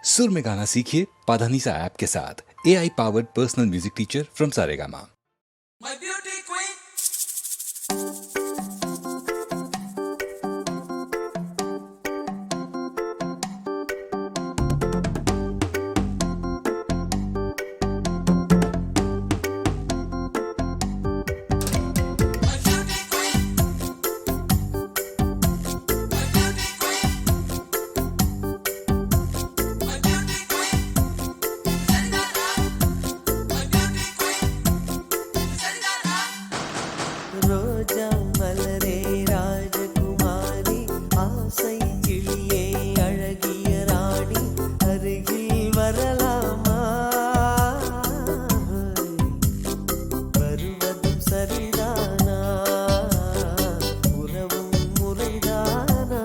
सुर में गाना सीखिए पाधानीसा ऐप के साथ। AI powered personal music teacher from Saregama. My beauty queen. ரோஜா மலரே ராஜகுமாரி ஆசை கிளியே அழகிய ராணி அருகில் வரலாமா வருவதும் சரிதானா உறவும் முறைதானா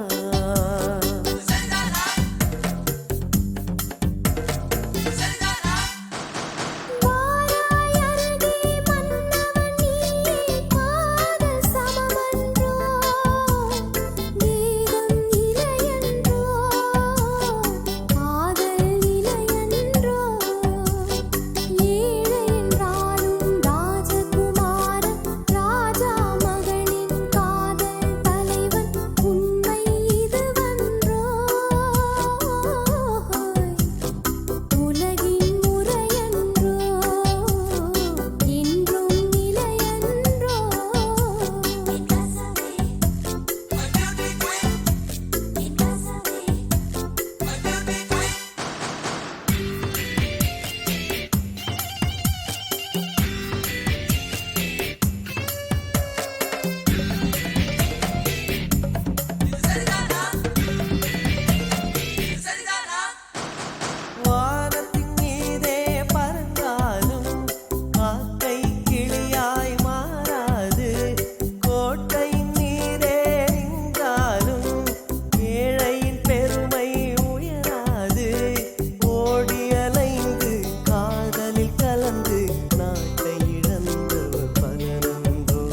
வானத்தின் மீதே பறந்தாலும் காக்கை கிளியாய் மாறாது கோட்டையின் மீதே நின்றாலும் ஏழையின் பெருமை உயராது ஓடி அலைந்து காதலில் கலந்து நாட்டை இழந்தவர் பலரன்றோ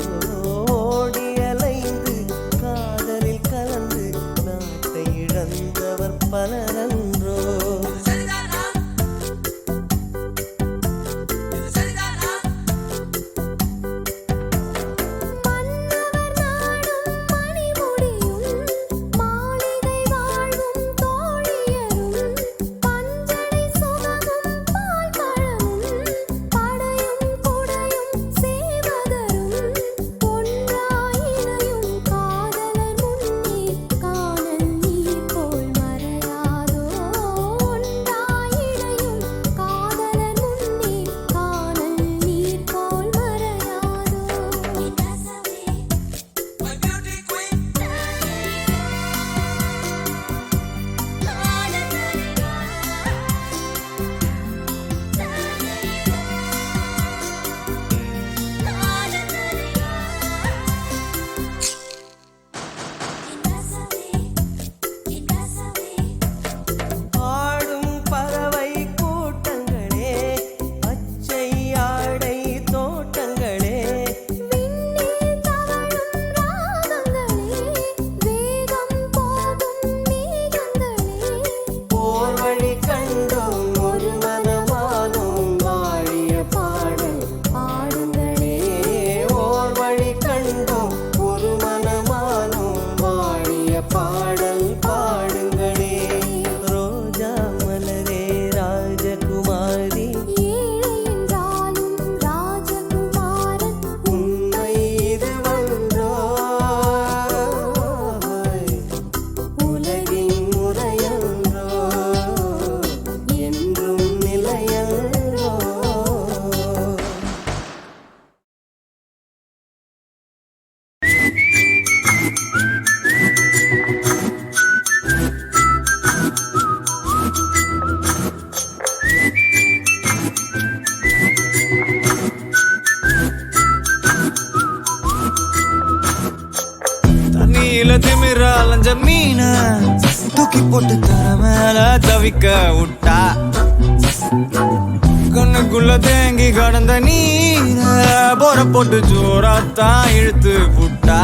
ஓடி அலைந்து காதலில் கலந்து நாட்டை இழந்தவர் பலரன்றோ ஆடும் பறவை கூட்டங்களே பச்சை ஆடை தோட்டங்களே போர் வழி கண்டோம் ஒரு மனமானோம் வாழிய பாடல் பாடுங்களே ஓர் வழி கண்டோம் ஒரு மனமானோம் வாழிய பாடல் பாடுங்களே ரோஜா மலரே ராஜகுமாரி உண்மை இதுவன்றோ உலகின் முறையன்றோ என்றும் நிலையன்றோ தண்ணியில திமிர அலைஞ்ச மீன தூக்கி போட்டு தர மேல தவிக்க விட்டா கண்ணுக்குள்ள தேங்கி கடந்த நீர போற போட்டு ஜோராத்தான் இழுத்து புட்டா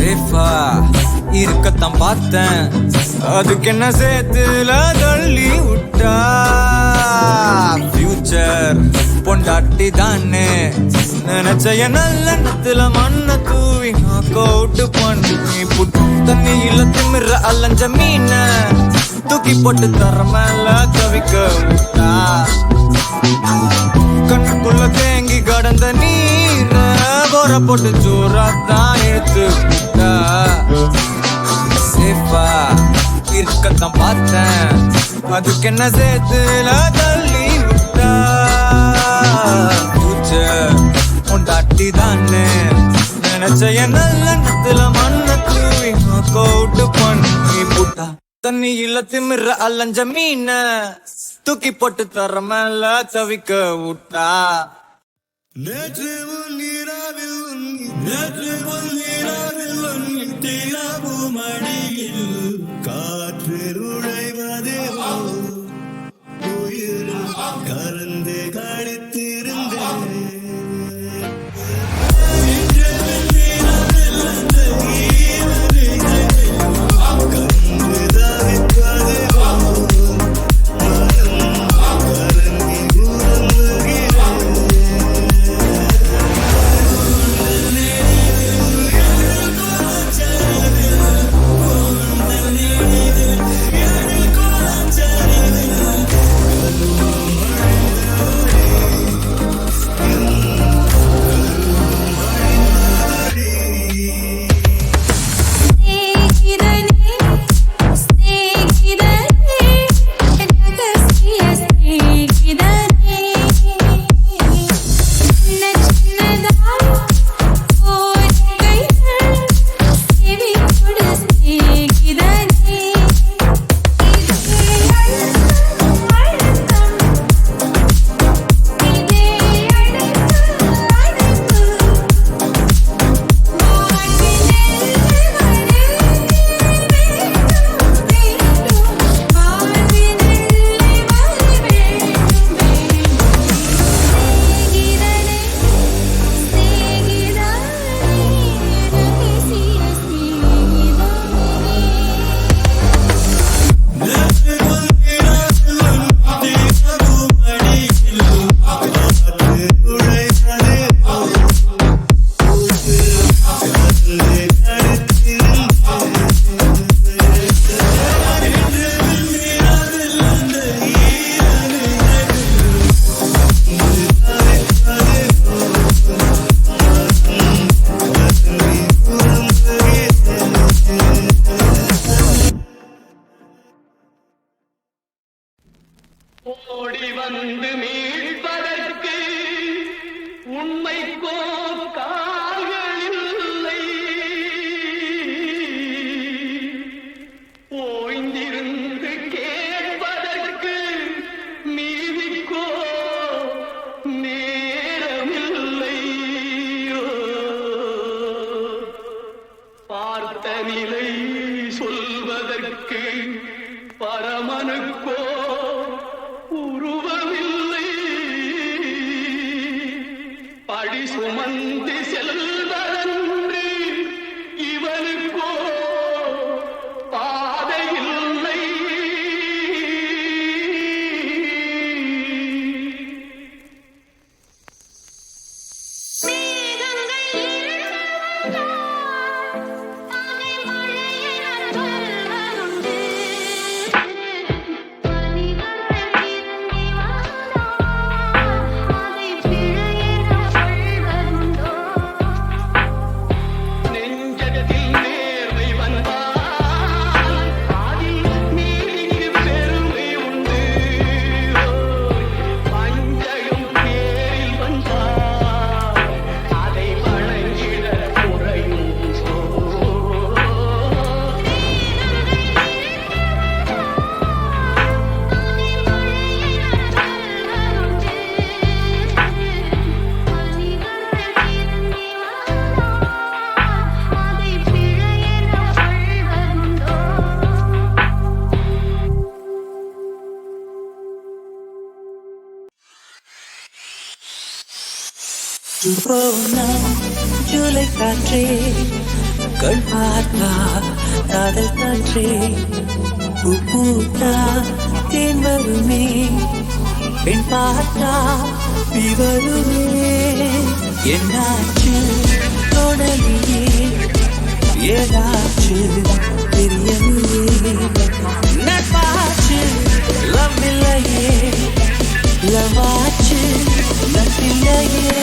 சேஃபா இருக்கத்தான் பார்த்தேன், அதுக்கு என்ன சேத்துல தள்ளி விட்டா. ஃபியூச்சர் பொண்டாட்டி தானே நினைச்ச நல்ல எண்ணத்துல மண்ண தூவி நாக் அவுட் பண்ணி புட்டு தண்ணியில திமிர அலைஞ்ச மீன தூக்கி போட்டு தர மேல தவிக்க விட்டா. கண்ணுக்குள்ள தேங்கி கடந்த நீர போற போட்டு ஜோராத்தான் எடுத்து விட்டா. சேஃபா இருக்கத்தான் பார்த்தேன், அதுக்கு என்ன சேத்துல தள்ளி விட்டா. பொண்டாட்டி தானே நினைச்ச நல்ல எண்ணத்துல மண்ண தூவி நாக் அவுட் பண்ணி புட்டா. தண்ணியில திமிர அலைஞ்ச மீன தூக்கி போட்டு தர மேல தவிக்க விட்டா. நேற்று மடியில் காற்று நுழைவதே உயிர் கலந்து கழித்திருந்தேன். ஓடி வந்து மீட்பதற்கு உண்மைக்கோ கால்கள் இல்லை, ஓய்ந்திருந்து கேட்பதற்கு நீதிக்கோ நேரமில்லை. பார்த்த நிலை சொல்வதற்கு பரமனுக்கோ உருவமில்லை. படி சுமந்து செல்வதன்று இவனுக்கோ பாதையில்லை. போனா ஜூலை காற்றே கண் பார்த்தா காதல் காற்றே பூ பூத்தா தேன் வருமே பெண் பார்த்தா நீ வருமே என்னாச்சு தொடலியே ஏதாச்சு தெரியலையே நட்பாச்சு லவ் இல்லையே லவாச்சு நட்பில்லையே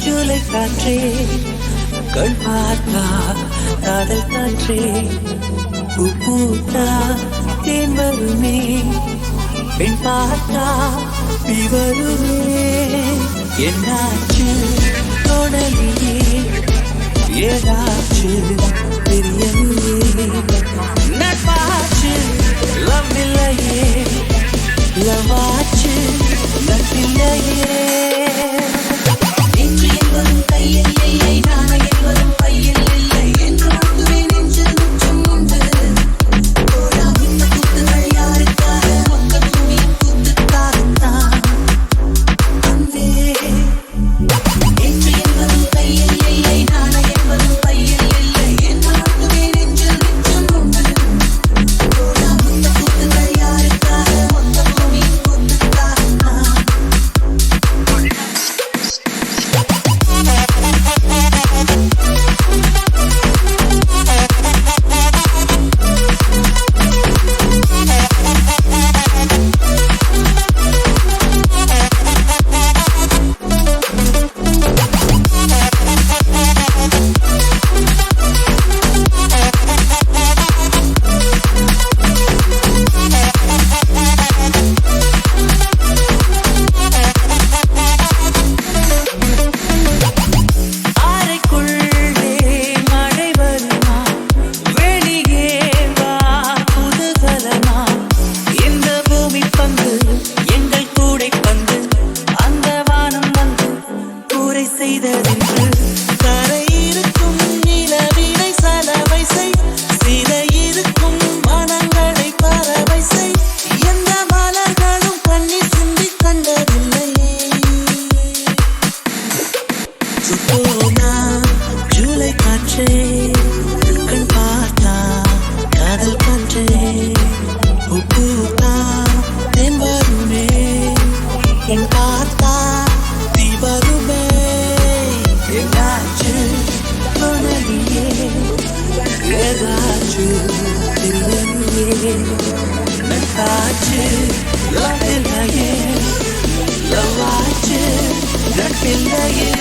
ஜூலை காற்றே கண் பார்த்தா காதல் காற்றே பூ பூத்தா தேன் வருமே பெண் பார்த்தா நீ வருமே என்னாச்சு தொடலியே ஏதாச்சு தெரியலையே நட்பாச்சு லவ் இல்லையே லவாச்சு நட்பில்லையே நெஞ்சு என்பதும் கையில் இல்லை நாணயம் என்பதும் பையில் இல்லை என்று மட்டுமே நெஞ்சில் மிச்சம் உண்டு போடா மித்த குத்துகள் யாருக்காக மொக்க துணி குத்துக்காகத்தான் அன்பே நெஞ்சு என்பதும் கையில் இல்லை நாணயம் என்பதும் பையில் இல்லை என்று மட்டுமே நெஞ்சில் மிச்சம் உண்டு போடா மித்த குத்துகள் யாருக்காக மொக்க துணி குத்துக்காகத்தான் அறைக்குள்ளே மழை வருமா வெளியே வா குதூகலமா இந்த பூமி பந்து எங்கள் கூடை பந்து அந்த வானம் வந்து கூரை செய்ததென்று கரை இருக்கும் நிலவினை சலவை செய் சிலை இருக்கும் மனங்களை பறவை செய் எந்த மலர்களும் கண்ணீர் சிந்தி கண்டதில்லையே சுப்போனா ஜூலை காற்றே கண் பார்த்தா காதல் காற்றே உப்பூத்தா தென் வருமே என் பார்த்தா தீ வருமே எங்காச்சு துணையே ஏதாச்சு தெரியலையே நட்பாச்சு லவ்வில்லையே லவ்வாச்சு நட்பில்லையே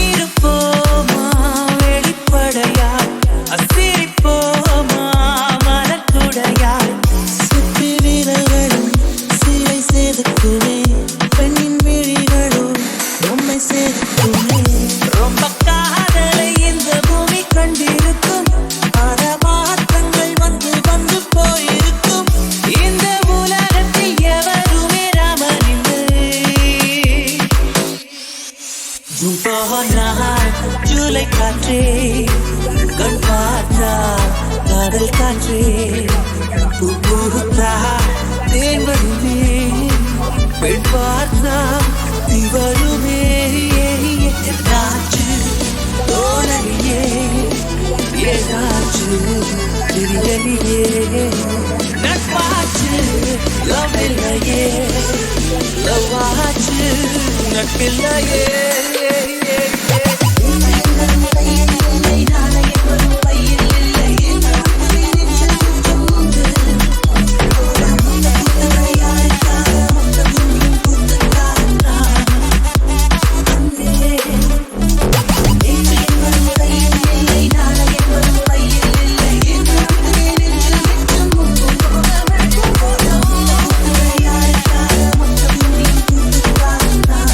இருப்போமா வெளிப்படையா அசிரிப்போமா மனக்குடையா சுற்றி வீரர்களும் சிலை செதுக்குமே பெண்ணின் விழிகளும் பொம்மை செதுக்குமே ரொம்ப காதலை இந்த பூமி கண்டிருக்கும் பல மாற்றங்கள் வந்து வந்து போயிருக்கும் இந்த உலகத்தில் எவருமே ராமனில்லை ஜூலை காற்றே கண் பார்த்தா காதல் காற்றே பூத்தா தேன் வருமே பெண் பார்த்தா தீ வருமே ஏதாச்சு தோழலியே ஏதாச்சு தெரியலையே நட்பாச்சு லவ் இல்லையே லவ்வாச்சு நட்பில்லையே நெஞ்சு என்பதும் கையில் இல்லை நாணயம் என்பதும் பையில் இல்லை என்று மட்டுமே நெஞ்சில் மிச்சம் உண்டு போடா மித்த குத்துகள் யாருக்காக மொக்க துணி குத்துக்காகத்தான் அன்பே நெஞ்சு என்பதும் கையில் இல்லை நாணயம் என்பதும் பையில் இல்லை என்று மட்டுமே நெஞ்சில் மிச்சம் உண்டு போடா மித்த குத்துகள் யாருக்காக மொக்க துணி குத்துக்காகத்தான்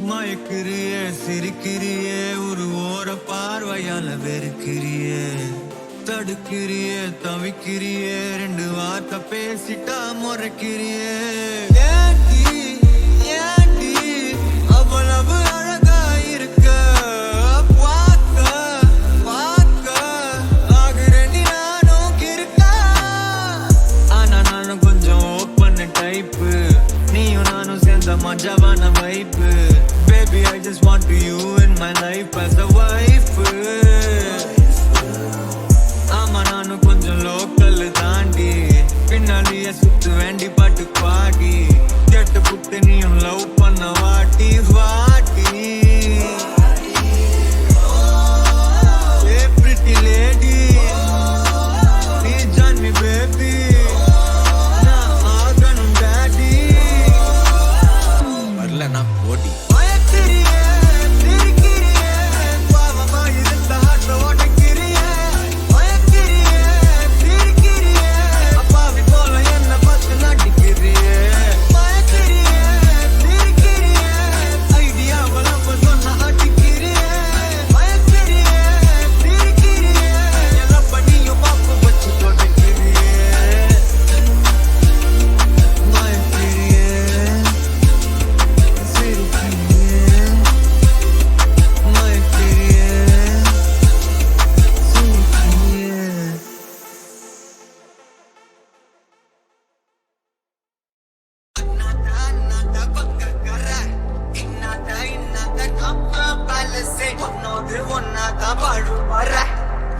மயக்கிறியே சிரிக்கிறியே ஒரு ஓர பார்வையால வெறுக்கிறியே தடுக்கிறியே தவிக்கிறியே ரெண்டு வார்த்தை பேசிட்டா முறைக்கிறியே ஏண்டி ஏண்டி அவ்வளவு அழகா இருக்க பார்க்க பார்க்க ஆகுறேன் நானும் கிறுக்கா ஆனா நானும் கொஞ்சம் ஓப்பன் டைப்பு நீயும் நானும் சேர்ந்த மஜாவான வைப்பு Baby I just want you in my life as a wife ஆமா நானும் கொஞ்சம் லோக்கல் தாண்டி பின்னாடியே சுத்து வேண்டி பாட்டு பாடி கேட்டு புட்டு நீயும் லவ் பண்ண வாட்டி வாட்டி Hey pretty lady please join me baby நான் ஆகணும் daddy வரலனா போடி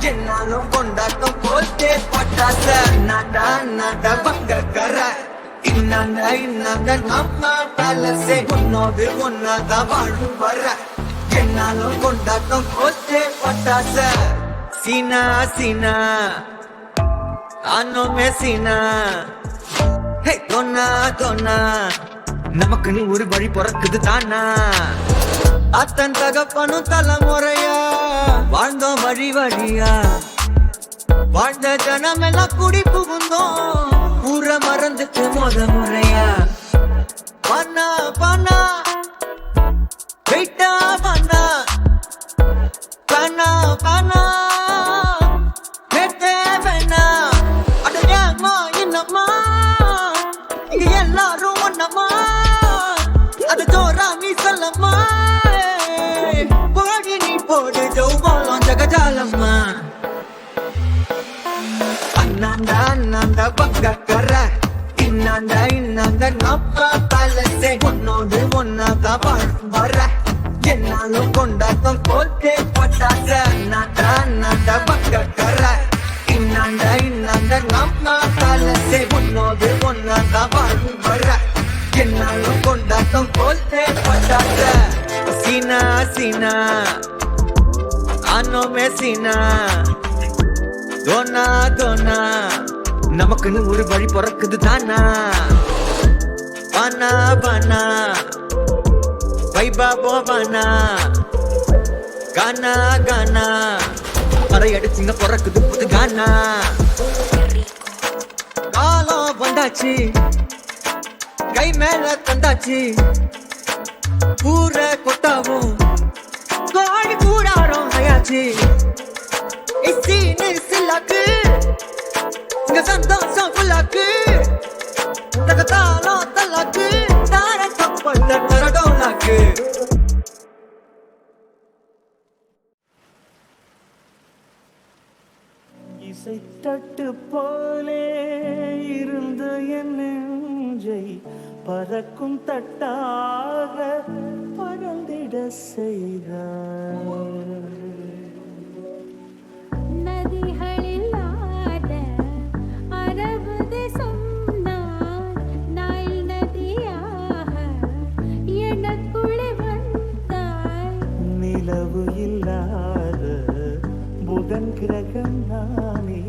என்னாலும் கொண்டாட்டம் போட்டே பட்டாச நாடா நாடா பங்கக்கற இன்னாண்ட இன்னாண்ட நம்ம பேலஸே உன்னோடு ஒன்னாதான் வாழும் வர என்னாலும் கொண்டாட்டம் போட்டே பட்டாச சீனா சீனா ஆனோமே சீனா ஹே தொன்னா தொன்னா நமக்குன்னு ஒரு வழி பிறக்குது தானா அத்தன் தகப்பனும் தலைமுறையா வாழ்ந்தோம் வழி வழியா வாழ்ந்த ஜனமெல்லாம் குடி புகுந்தோம் ஊர மறந்துட்டு முறையா பண்ணா பண்ணா வெயிட்டா பண்ணா பண்ணா பண்ணா கேட்டே வேணா அடையாமா என்னம்மா இங்க எல்லாரும் ஒன்னம்மா அது ஜோரா நீ சொல்லம்மா போடி நீ போடு ஜௌபாலம் ஜகஜாலம்மா அண்ணாண்டா அண்ணாண்டா பங்கக்கற இன்னாண்டா இன்னாண்டா நம்ம பேலஸே உன்னோடு ஒன்னாதான் வாழும் வர என்னாலும் கொண்டாட்டம் போட்டே பட்டாச அண்ணாண்டா அண்ணாண்டா பங்கக்கற இன்னாண்டா இன்னாண்டா நம்ம பேலஸே உன்னோடு ஒன்னாதான் வாழும் வர என்னாலும் கொண்டாட்டம் போட்டே பட்டாச சீனா சீனா ஆனோமே சீனா தோனா தோனா நமக்குன்னு ஒரு வழி பிறக்குது தானா பானா பானா வைபா போவானா கானா கானா அரையடிச்சுங்க பிறக்குது புது கானா காலம் வந்தாச்சு கை மேல தந்தாச்சு பூர கொட்டாவும் கோடி கூடாரம் ஆயாச்சு இசீனு சில்லாக்கு இங்க சந்தோஷம் புல்லாக்கு தகத்தாலும் தல்லாக்கு தார கப்பல் தரடோலாக்கு இசைத்தட்டு போலே இருந்த என் நெஞ்சை பறக்கும் தட்டாக பறந்திட செய்தார் நதிகளில்லாத அரபு தேசம் நான் நைல் நதியாக எனக்குள்ளே வந்தாய் நிலவு இல்லாத புதன் கிரகம் நானே